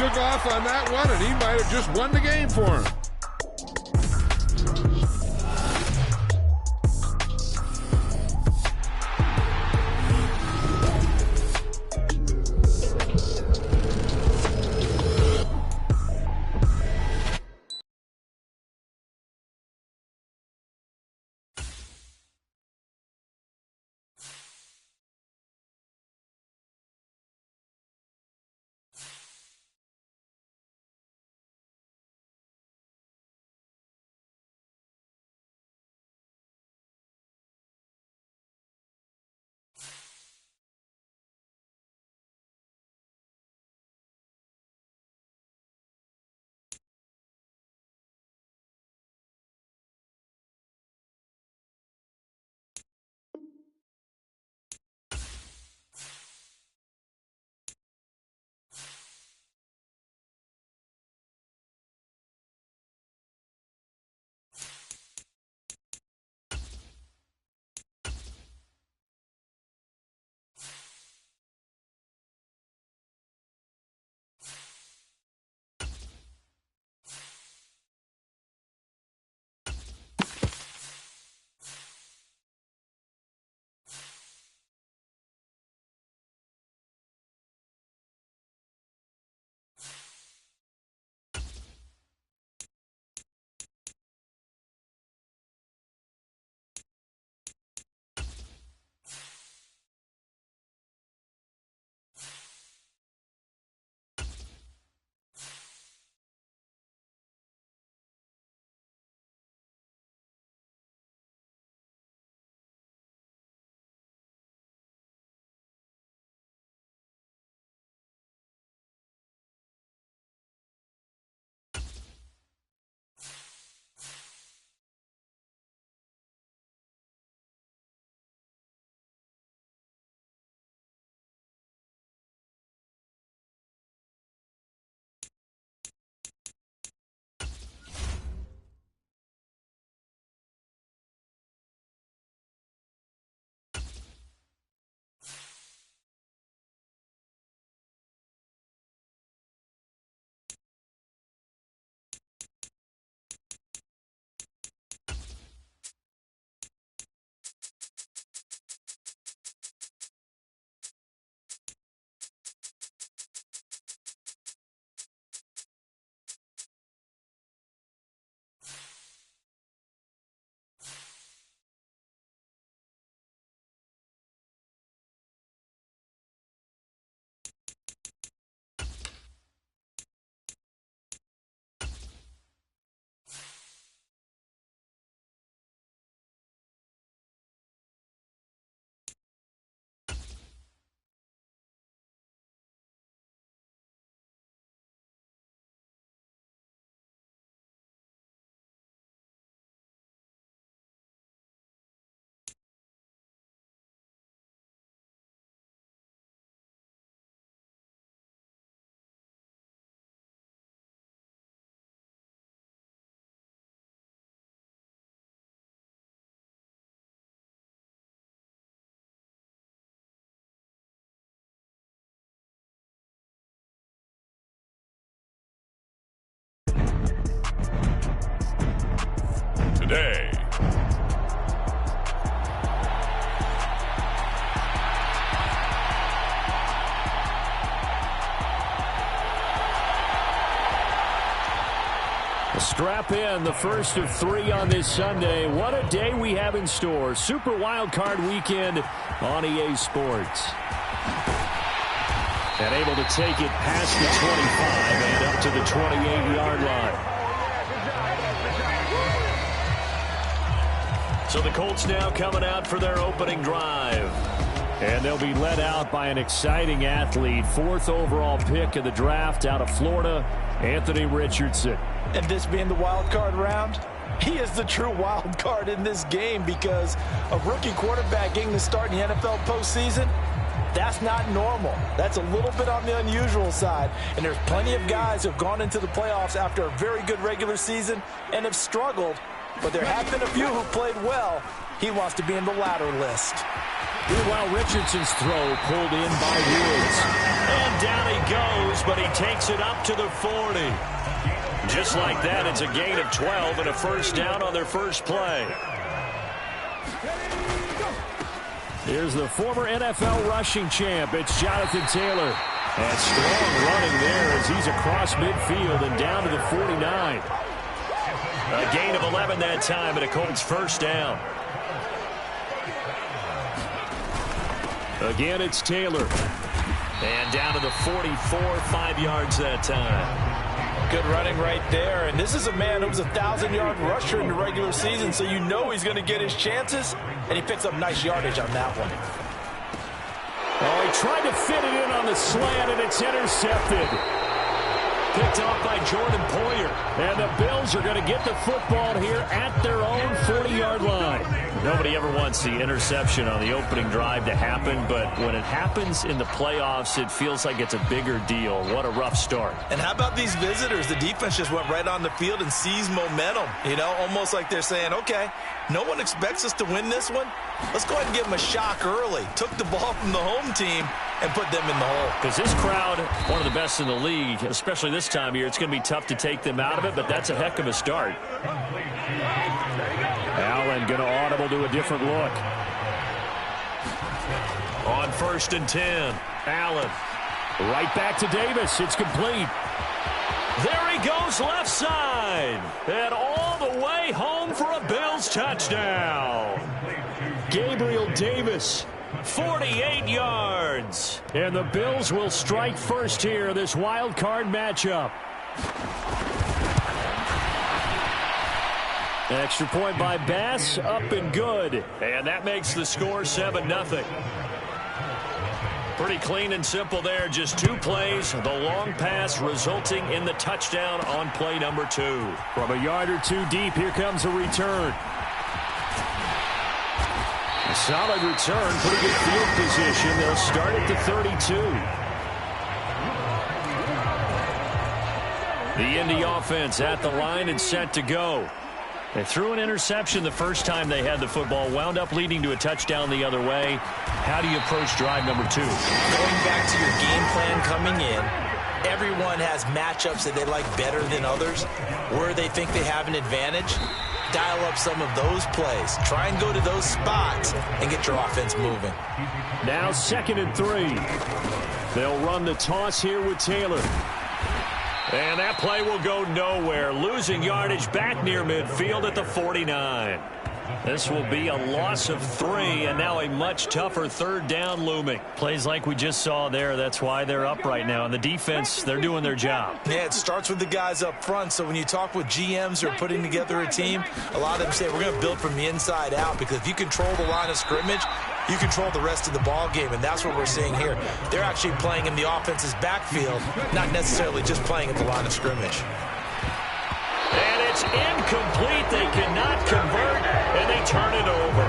took off on that one, and he might have just won the game for him. Today. Strap in, the first of 3 on this Sunday. What a day we have in store. Super Wild Card Weekend on EA Sports. And able to take it past the 25 and up to the 28-yard line. So the Colts now coming out for their opening drive. And they'll be led out by an exciting athlete. 4th overall pick of the draft out of Florida, Anthony Richardson. And this being the wild card round, he is the true wild card in this game because a rookie quarterback getting the start in the NFL postseason, that's not normal. That's a little bit on the unusual side. And there's plenty of guys who have gone into the playoffs after a very good regular season and have struggled. But there have been a few who played well. He wants to be in the latter list. Meanwhile, Richardson's throw pulled in by Woods. And down he goes, but he takes it up to the 40. Just like that, it's a gain of 12 and a first down on their first play. Here's the former NFL rushing champ. It's Jonathan Taylor. And strong running there as he's across midfield and down to the 49. A gain of 11 that time and a Colts first down. Again, it's Taylor. And down to the 44, 5 yards that time. Good running right there. And this is a man who was a 1,000-yard rusher in the regular season, so you know he's going to get his chances. And he picks up nice yardage on that one. Oh, he tried to fit it in on the slant, and it's intercepted. Picked off by Jordan Poyer. And the Bills are going to get the football here at their own 40-yard line. Nobody ever wants the interception on the opening drive to happen, but when it happens in the playoffs, it feels like it's a bigger deal. What a rough start. And how about these visitors? The defense just went right on the field and seized momentum. You know, almost like they're saying, okay, no one expects us to win this one. Let's go ahead and give them a shock early. Took the ball from the home team and put them in the hole. Because this crowd, one of the best in the league, especially this time of year, it's going to be tough to take them out of it, but that's a heck of a start. Allen going to audible to a different look. On 1st and 10, Allen. Right back to Davis. It's complete. There he goes left side. And all the way home for a Bills touchdown. Gabriel Davis, 48 yards. And the Bills will strike first here, this wild card matchup. Extra point by Bass, up and good. And that makes the score 7-0. Pretty clean and simple there. Just 2 plays. The long pass resulting in the touchdown on play number 2. From a yard or 2 deep, here comes a return. A solid return. Pretty good field position. They'll start at the 32. The Indy offense at the line and set to go. They threw an interception the first time they had the football, wound up leading to a touchdown the other way. How do you approach drive number 2? Going back to your game plan coming in, everyone has matchups that they like better than others. Where they think they have an advantage, dial up some of those plays. Try and go to those spots and get your offense moving. Now 2nd and 3. They'll run the toss here with Taylor. And that play will go nowhere. Losing yardage back near midfield at the 49. This will be a loss of 3, and now a much tougher 3rd down looming. Plays like we just saw there. That's why they're up right now. And the defense, they're doing their job. Yeah, it starts with the guys up front. So when you talk with GMs who are putting together a team, a lot of them say we're going to build from the inside out, because if you control the line of scrimmage, you control the rest of the ball game, and that's what we're seeing here. They're actually playing in the offense's backfield, not necessarily just playing at the line of scrimmage. And it's incomplete. They cannot convert, and they turn it over.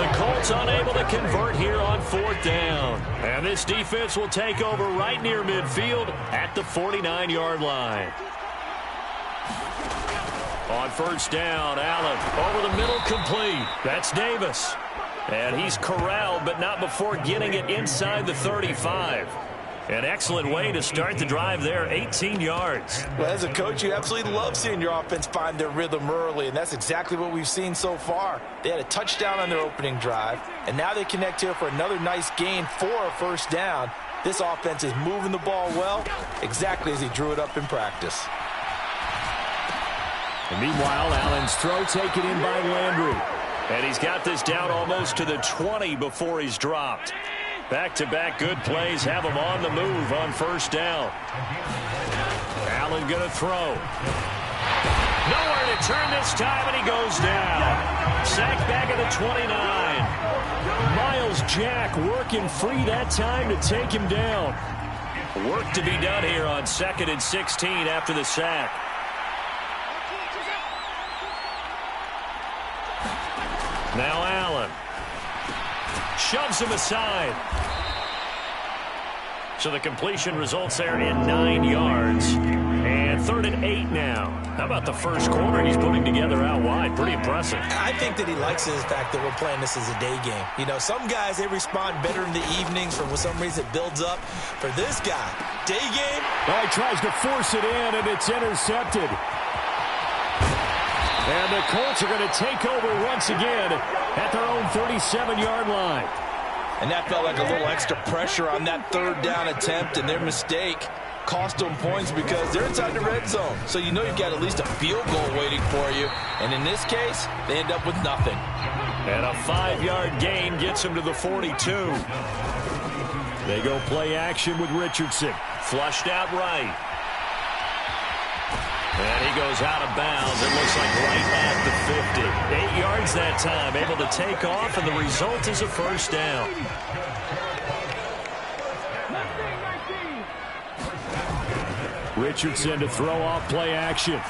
The Colts unable to convert here on 4th down. And this defense will take over right near midfield at the 49-yard line. On 1st down, Allen over the middle, complete. That's Davis. And he's corralled, but not before getting it inside the 35. An excellent way to start the drive there, 18 yards. Well, as a coach, you absolutely love seeing your offense find their rhythm early, and that's exactly what we've seen so far. They had a touchdown on their opening drive, and now they connect here for another nice gain for a 1st down. This offense is moving the ball well, exactly as he drew it up in practice. And meanwhile, Allen's throw taken in by Landry. And he's got this down almost to the 20 before he's dropped. Back-to-back good plays have him on the move on 1st down. Allen going to throw. Nowhere to turn this time, and he goes down. Sacked back at the 29. Miles Jack working free that time to take him down. Work to be done here on 2nd and 16 after the sack. Now Allen shoves him aside. So the completion results there in 9 yards. And 3rd and 8 now. How about the first quarter he's putting together out wide? Pretty impressive. I think that he likes the fact that we're playing this as a day game. You know, some guys, they respond better in the evenings. For some reason, it builds up. For this guy, day game. Oh, he tries to force it in, and it's intercepted. And the Colts are going to take over once again at their own 37-yard line. And that felt like a little extra pressure on that 3rd down attempt, and their mistake cost them points because they're inside the red zone. So you know you've got at least a field goal waiting for you. And in this case, they end up with nothing. And a 5-yard gain gets them to the 42. They go play action with Richardson. Flushed out right. And he goes out of bounds. It looks like right at the 50. 8 yards that time, able to take off, and the result is a first down. Richardson to throw off play action.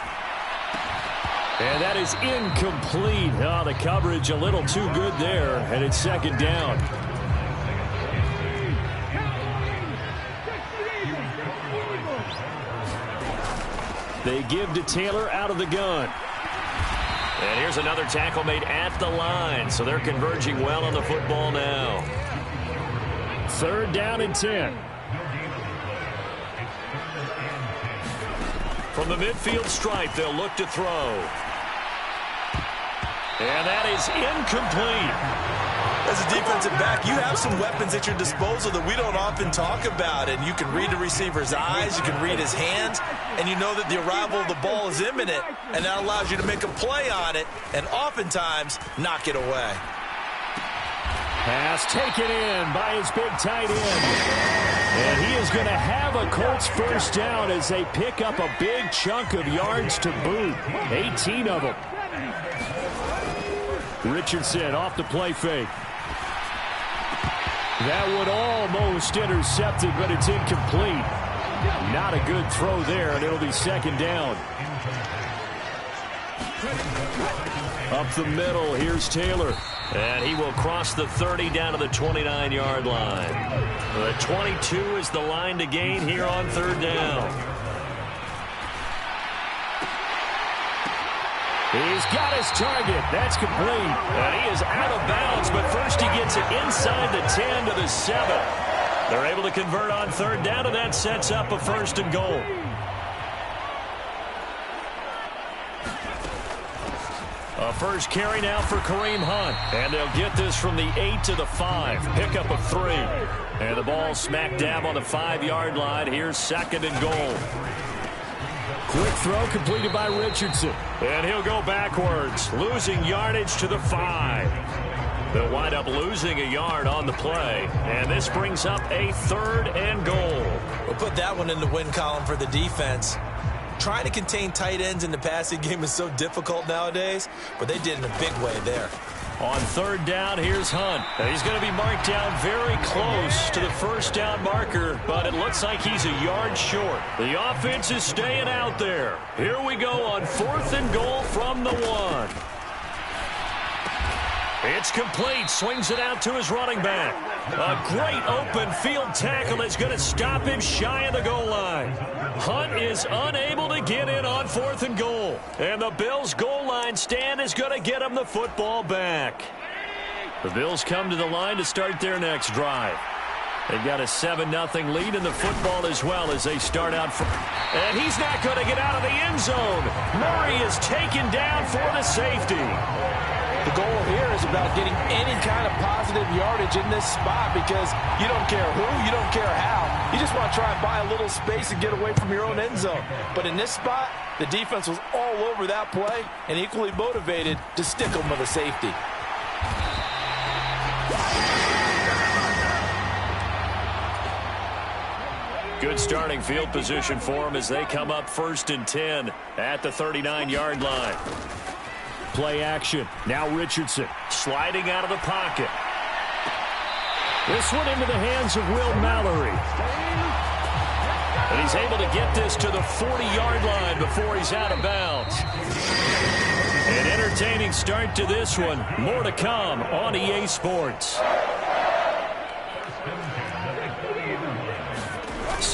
And that is incomplete. Oh, the coverage a little too good there, and it's 2nd down. They give to Taylor out of the gun. And here's another tackle made at the line, so they're converging well on the football now. 3rd down and 10. From the midfield stripe, they'll look to throw. And that is incomplete. As a defensive back, you have some weapons at your disposal that we don't often talk about. And you can read the receiver's eyes, you can read his hands, and you know that the arrival of the ball is imminent, and that allows you to make a play on it and oftentimes knock it away. Pass taken in by his big tight end. And he is going to have a Colts first down as they pick up a big chunk of yards to boot. 18 of them. Richardson off the play fake. That one almost intercepted, but it's incomplete. Not a good throw there, and it'll be 2nd down. Up the middle, here's Taylor. And he will cross the 30 down to the 29-yard line. The 22 is the line to gain here on 3rd down. He's got his target. That's complete. And he is out of bounds, but first he gets it inside the 10 to the 7. They're able to convert on 3rd down, and that sets up a 1st and goal. A first carry now for Kareem Hunt. And they'll get this from the 8 to the 5. Pickup of 3. And the ball smack dab on the 5-yard line. Here's 2nd and goal. Quick throw completed by Richardson. And he'll go backwards, losing yardage to the 5. They'll wind up losing a yard on the play. And this brings up a 3rd and goal. We'll put that one in the win column for the defense. Trying to contain tight ends in the passing game is so difficult nowadays, but they did in a big way there. On 3rd down, here's Hunt. He's going to be marked down very close to the first down marker, but it looks like he's a yard short. The offense is staying out there. Here we go on 4th and goal from the 1. It's complete. Swings it out to his running back. A great open field tackle that's going to stop him shy of the goal line. Hunt is unable to get in on 4th and goal. And the Bills' goal line stand is going to get him the football back. The Bills come to the line to start their next drive. They've got a 7-0 lead in the football as well as they start out. And he's not going to get out of the end zone. Murray is taken down for the safety. The goal here is about getting any kind of positive yardage in this spot because you don't care who, you don't care how. You just want to try and buy a little space and get away from your own end zone. But in this spot, the defense was all over that play and equally motivated to stick them with a safety. Good starting field position for them as they come up 1st and 10 at the 39-yard line. Play action. Now Richardson sliding out of the pocket. This one into the hands of Will Mallory. And he's able to get this to the 40-yard line before he's out of bounds. An entertaining start to this one. More to come on EA Sports.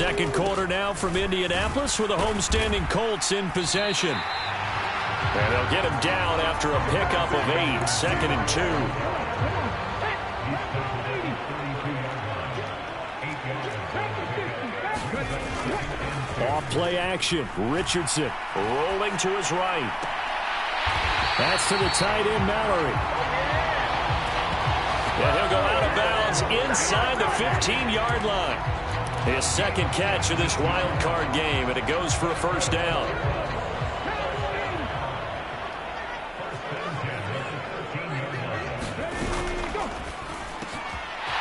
second quarter now from Indianapolis with the homestanding Colts in possession. And they'll get him down after a pickup of 8, 2nd and 2. Off play action. Richardson rolling to his right. That's to the tight end, Mallory. And he'll go out of bounds inside the 15-yard line. His second catch of this wild card game, and it goes for a first down.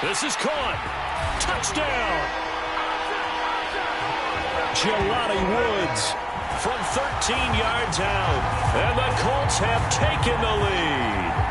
This is caught. Touchdown. Jelani Woods from 13 yards out. And the Colts have taken the lead.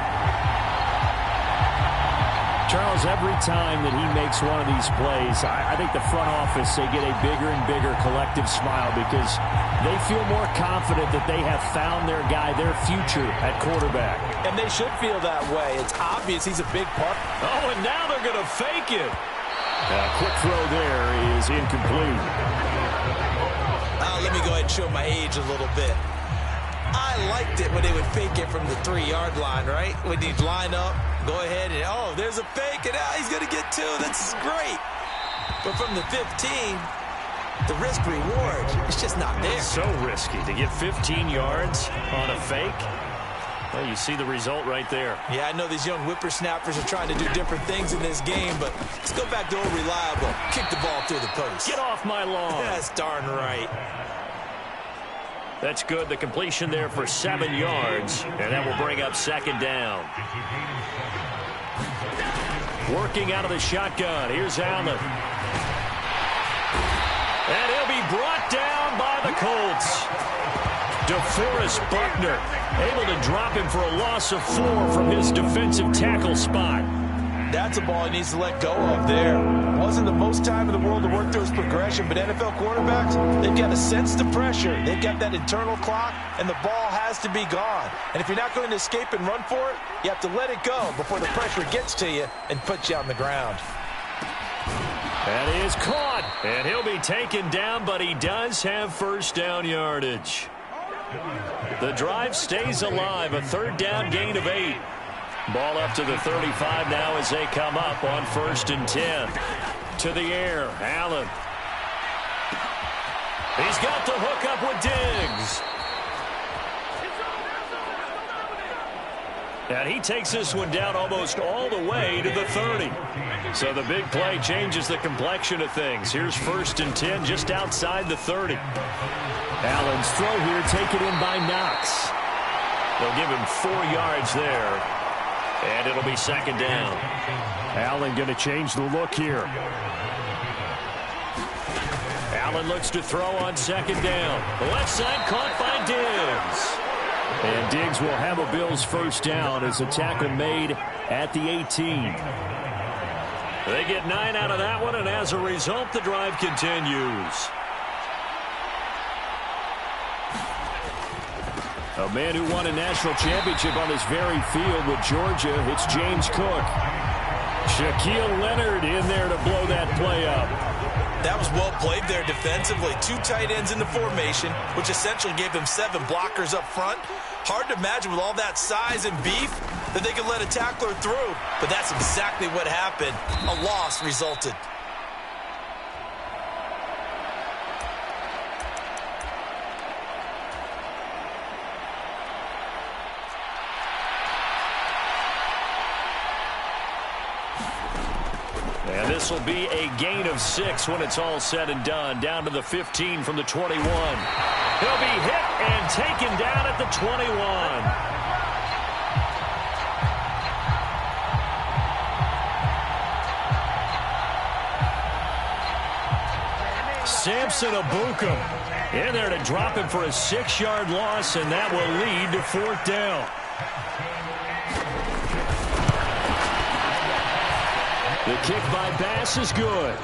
Charles, every time that he makes one of these plays, I think the front office, they get a bigger and bigger collective smile because they feel more confident that they have found their guy, their future at quarterback. And they should feel that way. It's obvious he's a big part. Oh, and now they're going to fake it. A quick throw there is incomplete. Let me go ahead and show my age a little bit. I liked it when they would fake it from the 3-yard line, right? When you'd line up, go ahead and, oh, there's a fake, and now he's going to get 2. This is great. But from the 15, the risk-reward, it's just not there. It's so risky to get 15 yards on a fake. Well, you see the result right there. Yeah, I know these young whippersnappers are trying to do different things in this game, but let's go back to old reliable. Kick the ball through the post. Get off my lawn. That's darn right. That's good. The completion there for 7 yards, and that will bring up second down. Working out of the shotgun. Here's Allen. And he'll be brought down by the Colts. DeForest Buckner able to drop him for a loss of 4 from his defensive tackle spot. That's a ball he needs to let go of there. Wasn't the most time in the world to work through his progression, but NFL quarterbacks, they've got to sense the pressure. They've got that internal clock, and the ball has to be gone. And if you're not going to escape and run for it, you have to let it go before the pressure gets to you and puts you on the ground. That is caught, and he'll be taken down, but he does have first down yardage. The drive stays alive, a third down gain of 8. Ball up to the 35 now as they come up on 1st and 10. To the air, Allen. He's got the hook up with Diggs. And he takes this one down almost all the way to the 30. So the big play changes the complexion of things. Here's 1st and 10 just outside the 30. Allen's throw here taken in by Knox. They'll give him 4 yards there. And it'll be second down. Allen going to change the look here. Allen looks to throw on second down. The left side caught by Diggs. And Diggs will have a Bills first down as a tackle made at the 18. They get 9 out of that one, and as a result, the drive continues. A man who won a national championship on this very field with Georgia, it's James Cook. Shaquille Leonard in there to blow that play up. That was well played there defensively. 2 tight ends in the formation, which essentially gave them 7 blockers up front. Hard to imagine with all that size and beef that they could let a tackler through. But that's exactly what happened. A loss resulted. And this will be a gain of 6 when it's all said and done. Down to the 15 from the 21. He'll be hit and taken down at the 21. Samson Abukum in there to drop him for a 6-yard loss, and that will lead to 4th down. The kick by Bass is good.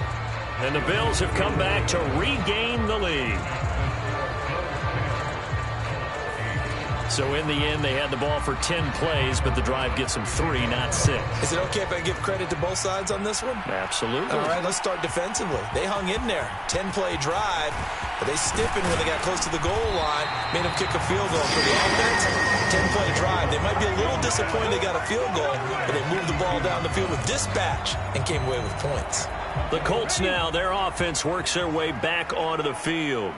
And the Bills have come back to regain the lead. So in the end, they had the ball for 10 plays, but the drive gets them 3, not 6. Is it okay if I give credit to both sides on this one? Absolutely. All right, let's start defensively. They hung in there. 10-play drive, but they stiffened when they got close to the goal line, made them kick a field goal. For the offense, 10-play drive. They might be a little disappointed they got a field goal, but they moved the ball down the field with dispatch and came away with points. The Colts now, their offense works their way back onto the field.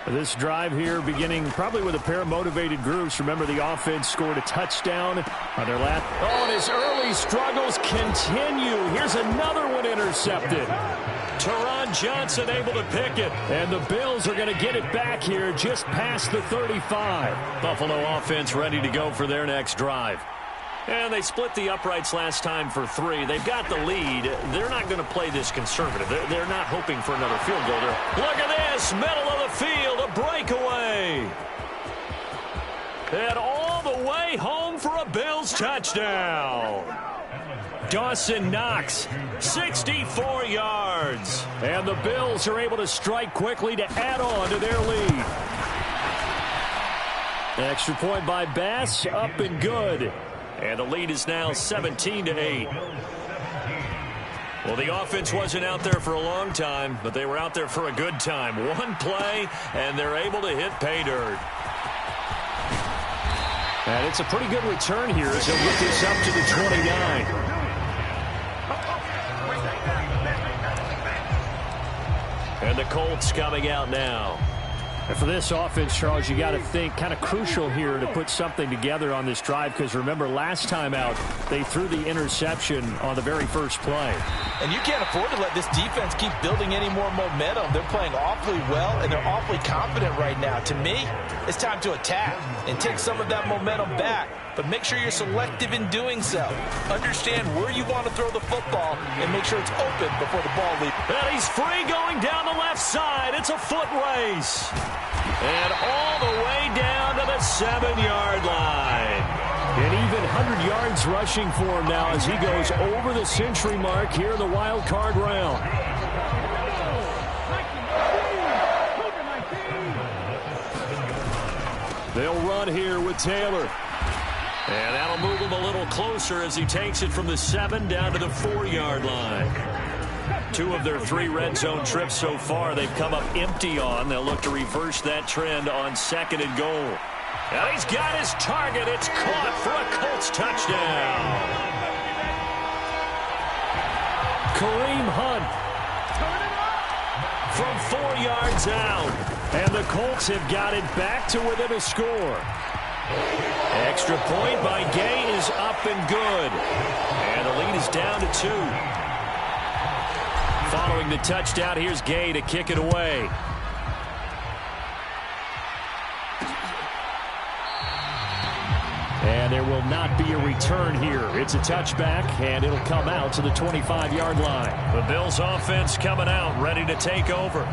This drive here beginning probably with a pair of motivated groups. Remember, the offense scored a touchdown on their last. Oh, and his early struggles continue. Here's another one intercepted. Teron Johnson able to pick it. And the Bills are going to get it back here just past the 35. Buffalo offense ready to go for their next drive. And they split the uprights last time for 3. They've got the lead. They're not going to play this conservative. They're not hoping for another field goal. Look at this, middle of the field, a breakaway. And all the way home for a Bills touchdown. Dawson Knox, 64 yards. And the Bills are able to strike quickly to add on to their lead. Extra point by Bass, up and good. And the lead is now 17-8. Well, the offense wasn't out there for a long time, but they were out there for a good time. One play, and they're able to hit pay dirt. And it's a pretty good return here as they'll get this up to the 29. And the Colts coming out now. And for this offense, Charles, you got to think kind of crucial here to put something together on this drive, because remember, last time out, they threw the interception on the very first play. And you can't afford to let this defense keep building any more momentum. They're playing awfully well, and they're awfully confident right now. To me, it's time to attack and take some of that momentum back. But make sure you're selective in doing so. Understand where you want to throw the football and make sure it's open before the ball leaves. And he's free going down the left side. It's a foot race. And all the way down to the 7-yard line. And even 100 yards rushing for him now as he goes over the century mark here in the wild card round. They'll run here with Taylor. And that'll move him a little closer as he takes it from the 7 down to the 4-yard line. 2 of their 3 red zone trips so far they've come up empty on. They'll look to reverse that trend on 2nd and goal. And he's got his target. It's caught for a Colts touchdown. Kareem Hunt from 4 yards out. And the Colts have got it back to within a score. Extra point by Gay is up and good. And the lead is down to 2. Following the touchdown, here's Gay to kick it away. And there will not be a return here. It's a touchback, and it'll come out to the 25-yard line. The Bills offense coming out, ready to take over.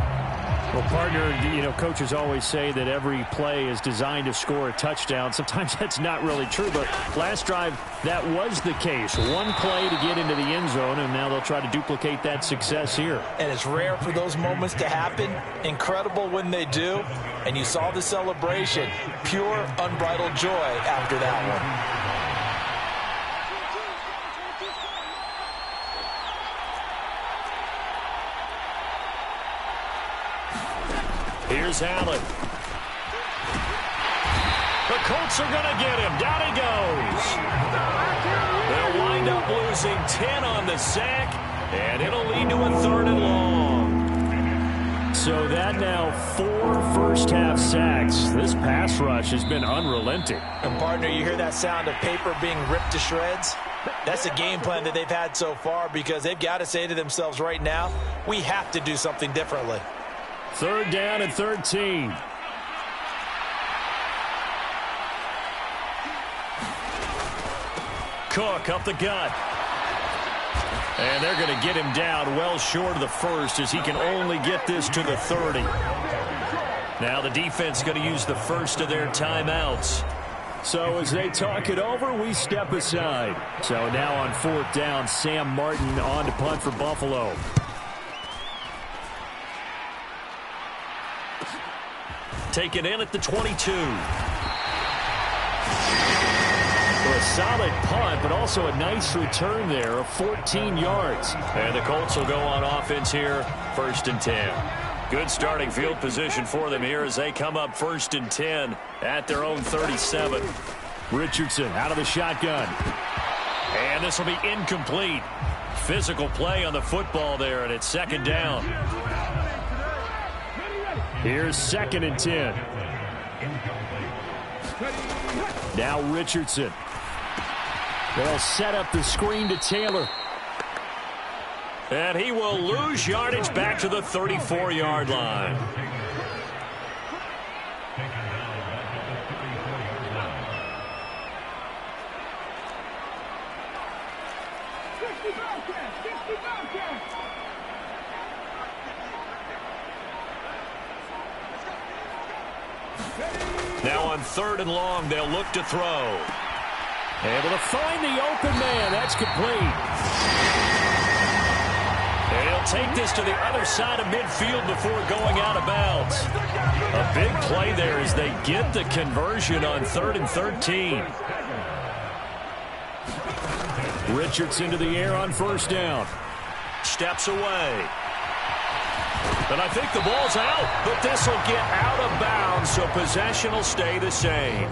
Well, partner, you know, coaches always say that every play is designed to score a touchdown. Sometimes that's not really true, but last drive, that was the case. One play to get into the end zone, and now they'll try to duplicate that success here. And it's rare for those moments to happen. Incredible when they do. And you saw the celebration. Pure, unbridled joy after that one. Here's Allen. The Colts are going to get him. Down he goes. They'll wind up losing 10 on the sack, and it'll lead to a 3rd and long. So that now 4 first-half sacks. This pass rush has been unrelenting. And, partner, you hear that sound of paper being ripped to shreds? That's the game plan that they've had so far, because they've got to say to themselves right now, we have to do something differently. 3rd down and 13. Cook up the gut. And they're going to get him down well short of the 1st as he can only get this to the 30. Now the defense going to use the 1st of their timeouts. So as they talk it over, we step aside. So now on 4th down, Sam Martin on to punt for Buffalo. Taken in at the 22. A solid punt, but also a nice return there of 14 yards. And the Colts will go on offense here, 1st and 10. Good starting field position for them here as they come up 1st and 10 at their own 37. Richardson out of the shotgun. And this will be incomplete. Physical play on the football there, and it's 2nd down. Here's 2nd and 10. Now Richardson. They'll set up the screen to Taylor. And he will lose yardage back to the 34-yard line. Now on 3rd and long, they'll look to throw. Able to find the open man. That's complete. And he'll take this to the other side of midfield before going out of bounds. A big play there as they get the conversion on 3rd and 13. Richardson to the air on 1st down. Steps away. And I think the ball's out, but this will get out of bounds, so possession will stay the same.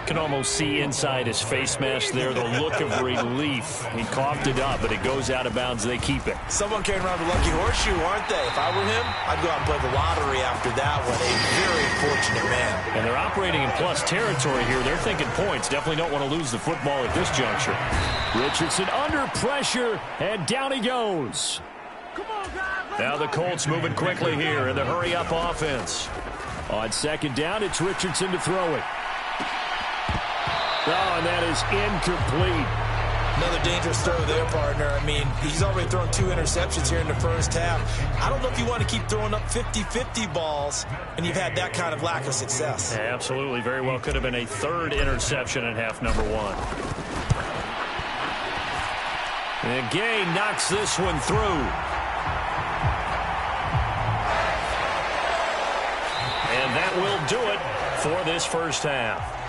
Can almost see inside his face mask there the look of relief. He coughed it up, but it goes out of bounds. They keep it. Someone carrying around the lucky horseshoe, aren't they? If I were him, I'd go out and play the lottery after that one. A very fortunate man. And they're operating in plus territory here. They're thinking points. Definitely don't want to lose the football at this juncture. Richardson under pressure, and down he goes. Now the Colts moving quickly here in the hurry-up offense. On 2nd down, it's Richardson to throw it. Oh, and that is incomplete. Another dangerous throw there, partner. I mean, he's already thrown 2 interceptions here in the first half. I don't know if you want to keep throwing up 50-50 balls, and you've had that kind of lack of success. Yeah, absolutely. Very well could have been a 3rd interception in half number 1. And Gay knocks this one through. And that will do it for this first half.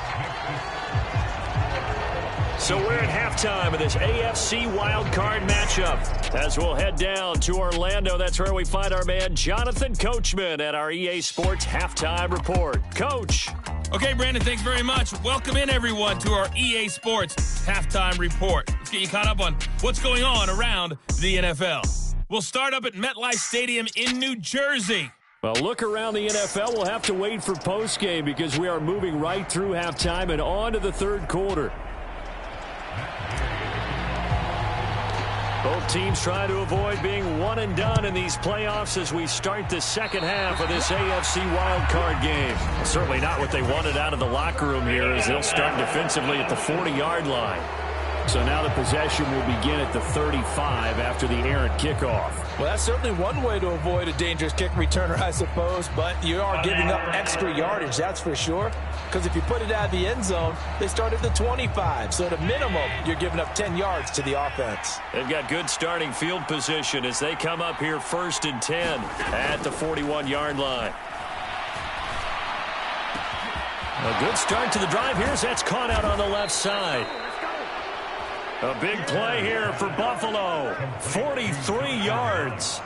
So we're at halftime of this AFC wildcard matchup. As we'll head down to Orlando, that's where we find our man Jonathan Coachman at our EA Sports Halftime Report. Coach. Okay, Brandon, thanks very much. Welcome in, everyone, to our EA Sports Halftime Report. Let's get you caught up on what's going on around the NFL. We'll start up at MetLife Stadium in New Jersey. Well, look around the NFL. We'll have to wait for postgame because we are moving right through halftime and on to the 3rd quarter. Both teams trying to avoid being one and done in these playoffs as we start the 2nd half of this AFC wildcard game. Certainly not what they wanted out of the locker room here as they'll start defensively at the 40-yard line. So now the possession will begin at the 35 after the errant kickoff. Well, that's certainly one way to avoid a dangerous kick returner, I suppose, but you are giving up extra yardage, that's for sure. Because if you put it out of the end zone, they start at the 25. So at a minimum, you're giving up 10 yards to the offense. They've got good starting field position as they come up here 1st and 10 at the 41-yard line. A good start to the drive here as that's caught out on the left side. A big play here for Buffalo. 43 yards.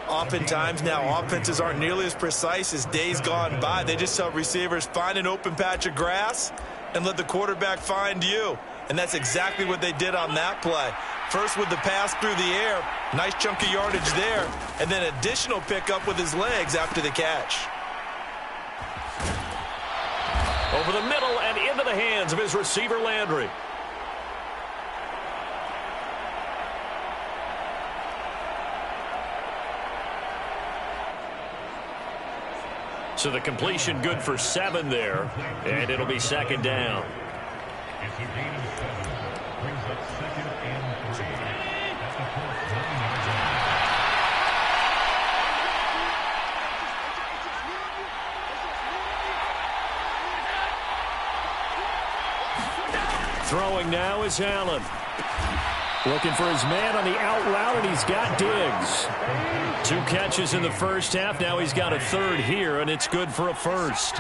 Oftentimes now, offenses aren't nearly as precise as days gone by. They just tell receivers, find an open patch of grass and let the quarterback find you. And that's exactly what they did on that play. First with the pass through the air, nice chunk of yardage there, and then additional pickup with his legs after the catch. Over the middle and into the hands of his receiver, Landry. So the completion good for 7 there, and it'll be 2nd down. Throwing now is Allen. Looking for his man on the out route, and he's got Diggs. 2 catches in the first half. Now he's got a third here, and it's good for a first.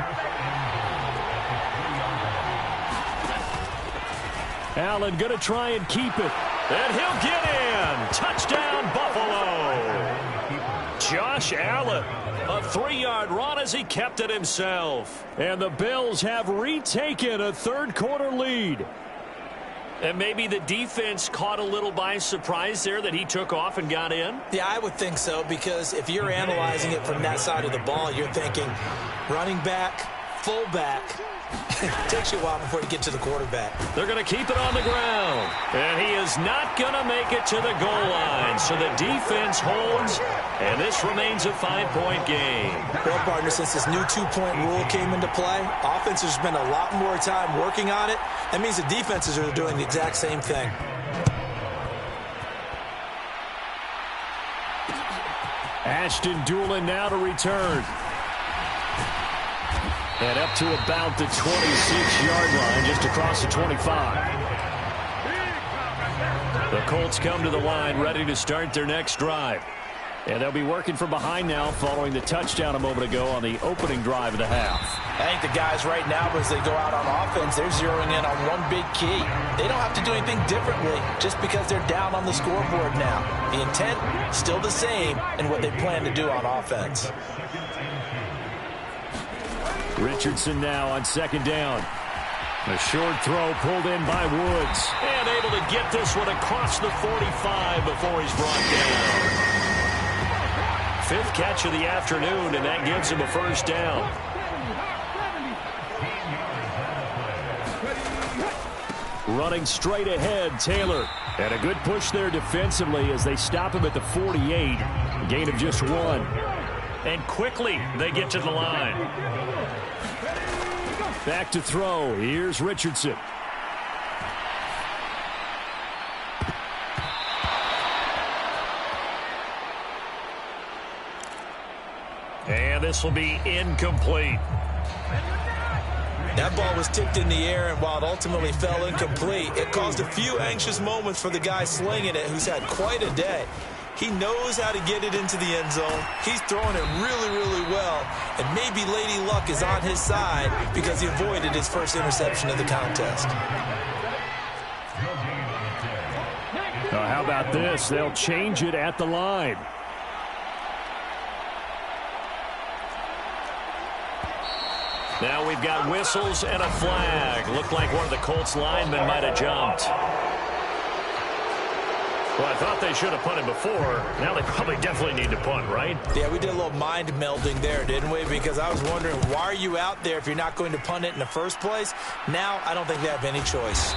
Allen going to try and keep it. And he'll get in. Touchdown, Buffalo. Josh Allen, a 3-yard run as he kept it himself. And the Bills have retaken a third-quarter lead. And maybe the defense caught a little by surprise there that he took off and got in? Yeah, I would think so, because if you're analyzing it from that side of the ball, you're thinking running back, fullback. It takes you a while before you get to the quarterback. They're going to keep it on the ground. And he is not going to make it to the goal line. So the defense holds, and this remains a 5-point game. Well, partner, since this new 2-point rule came into play, offenses spend a lot more time working on it. That means the defenses are doing the exact same thing. Ashton Doolin now to return. And up to about the 26-yard line, just across the 25. The Colts come to the line, ready to start their next drive. And they'll be working from behind now following the touchdown a moment ago on the opening drive of the half. I think the guys right now, as they go out on offense, they're zeroing in on one big key. They don't have to do anything differently just because they're down on the scoreboard now. The intent, still the same in what they plan to do on offense. Richardson now on second down. A short throw pulled in by Woods. And able to get this one across the 45 before he's brought down. 5th catch of the afternoon, and that gives him a first down. Running straight ahead, Taylor. And a good push there defensively as they stop him at the 48. A gain of just 1. And quickly they get to the line. Back to throw. Here's Richardson. And this will be incomplete. That ball was tipped in the air, and while it ultimately fell incomplete, it caused a few anxious moments for the guy slinging it, who's had quite a day. He knows how to get it into the end zone. He's throwing it really, really well. And maybe Lady Luck is on his side because he avoided his first interception of the contest. How about this? They'll change it at the line. Now we've got whistles and a flag. Looked like one of the Colts linemen might have jumped. Well, I thought they should have punted before. Now they probably definitely need to punt, right? Yeah, we did a little mind melding there, didn't we? Because I was wondering, why are you out there if you're not going to punt it in the first place? Now, I don't think they have any choice.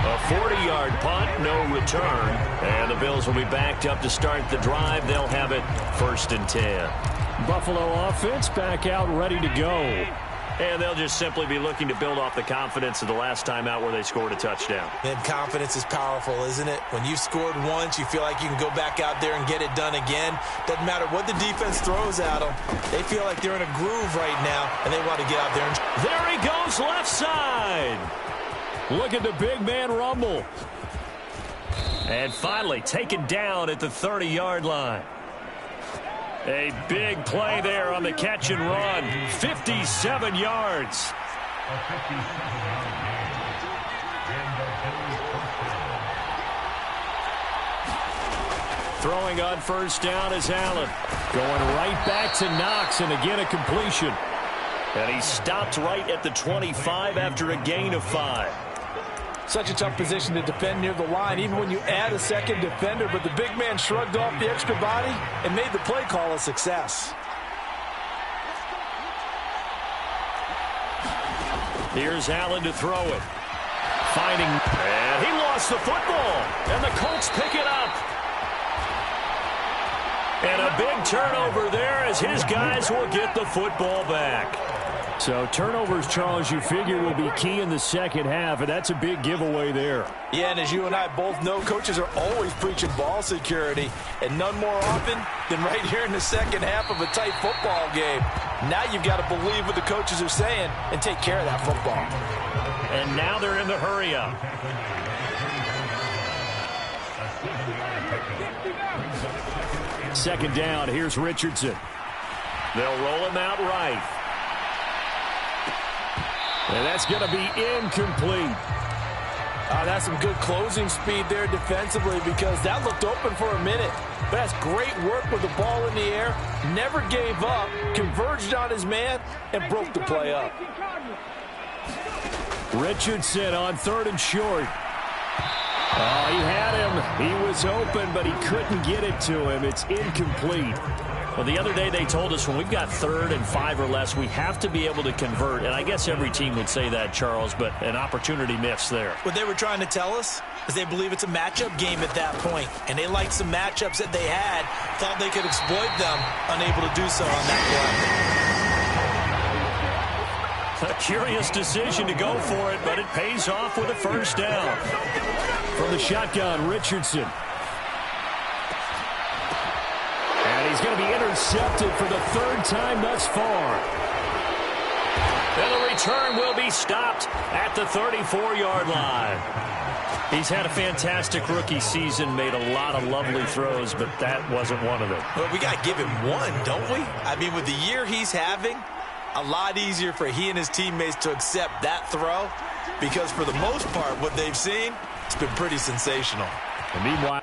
A 40-yard punt, no return. And the Bills will be backed up to start the drive. They'll have it 1st and 10. Buffalo offense back out ready to go. And they'll just simply be looking to build off the confidence of the last time out where they scored a touchdown. And confidence is powerful, isn't it? When you've scored once, you feel like you can go back out there and get it done again. Doesn't matter what the defense throws at them. They feel like they're in a groove right now, and they want to get out there. There he goes, left side. Look at the big man rumble. And finally taken down at the 30-yard line. A big play there on the catch and run. 57 yards. Throwing on first down is Allen. Going right back to Knox, and again a completion. And he stopped right at the 25 after a gain of 5. Such a tough position to defend near the line, even when you add a second defender, but the big man shrugged off the extra body and made the play call a success. Here's Allen to throw it. Finding, and he lost the football, and the Colts pick it up. And a big turnover there as his guys will get the football back. So turnovers, Charles, you figure will be key in the second half, and that's a big giveaway there. Yeah, and as you and I both know, coaches are always preaching ball security, and none more often than right here in the second half of a tight football game. Now you've got to believe what the coaches are saying and take care of that football. and now they're in the hurry-up. Second down, here's Richardson. They'll roll him out right. And that's going to be incomplete. That's some good closing speed there defensively because that looked open for a minute. But that's great work with the ball in the air. Never gave up, converged on his man, and broke the play up. Richardson on 3rd and short. Oh, he had him. He was open, but he couldn't get it to him. It's incomplete. Well, the other day they told us when we've got 3rd and 5 or less, we have to be able to convert. And I guess every team would say that, Charles, but an opportunity missed there. What they were trying to tell us is they believe it's a matchup game at that point. And they liked some matchups that they had, thought they could exploit them, unable to do so on that play. A curious decision to go for it, but it pays off with a first down. From the shotgun, Richardson. And he's going to be intercepted for the 3rd time thus far. And the return will be stopped at the 34-yard line. He's had a fantastic rookie season, made a lot of lovely throws, but that wasn't one of them. Well, we got to give him one, don't we? I mean, with the year he's having, a lot easier for he and his teammates to accept that throw because for the most part, what they've seen, it's been pretty sensational. And meanwhile,